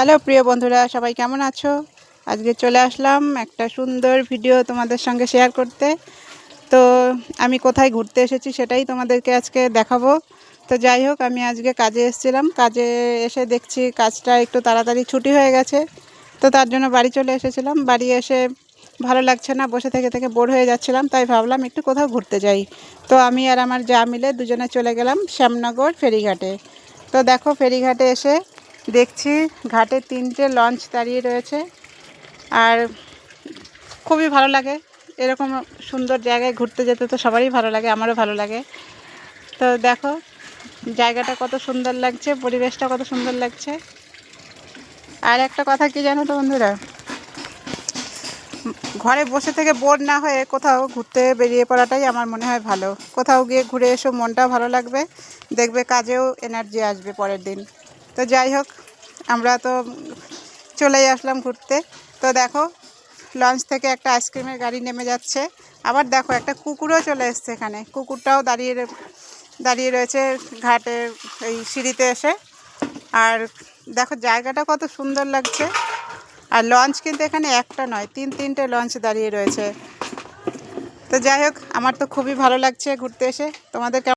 Hello প্রিয় বন্ধুরা, সবাই কেমন আছো? আজকে চলে আসলাম একটা সুন্দর ভিডিও তোমাদের সঙ্গে শেয়ার করতে। তো আমি কোথায় ঘুরতে এসেছি সেটাই তোমাদেরকে আজকে দেখাবো। তো যাই হোক, আমি আজকে কাজে এসেছিলাম, কাজে এসে দেখছি কাজটা একটু তাড়াতাড়ি ছুটি হয়ে গেছে। তো তার জন্য বাড়ি চলে এসেছিলাম। বাড়ি এসে ভালো লাগছে না, বসে থেকে থেকে বোর হয়ে যাচ্ছিলাম, তাই ভাবলাম একটু কোথাও ঘুরতে যাই। তো আমি আর আমার যা মিলে দুজনে চলে গেলাম শ্যামনগর ফেরিঘাটে। তো দেখো, ফেরিঘাটে এসে দেখছি ঘাটে 3টে লঞ্চ দাঁড়িয়ে রয়েছে। আর খুবই ভালো লাগে এরকম সুন্দর জায়গায় ঘুরতে যেতে। তো সবারই ভালো লাগে, আমারও ভালো লাগে। তো দেখো জায়গাটা কত সুন্দর লাগছে, পরিবেশটা কত সুন্দর লাগছে। আর একটা কথা কি জানো তো বন্ধুরা, ঘরে বসে থেকে বোর না হয়ে কোথাও ঘুরতে বেরিয়ে পড়াটাই আমার মনে হয় ভালো। কোথাও গিয়ে ঘুরে এসো, মনটাও ভালো লাগবে, দেখবে কাজেও এনার্জি আসবে পরের দিন। তো যাই হোক, আমরা তো চলেই আসলাম ঘুরতে। তো দেখো, লঞ্চ থেকে একটা আইসক্রিমের গাড়ি নেমে যাচ্ছে। আবার দেখো একটা কুকুরও চলে এসছে এখানে, কুকুরটাও দাঁড়িয়ে রয়েছে ঘাটের এই সিঁড়িতে এসে। আর দেখো জায়গাটা কত সুন্দর লাগছে। আর লঞ্চ কিন্তু এখানে একটা নয়, 3টে লঞ্চ দাঁড়িয়ে রয়েছে। তো যাই হোক, আমার তো খুবই ভালো লাগছে ঘুরতে এসে। তোমাদের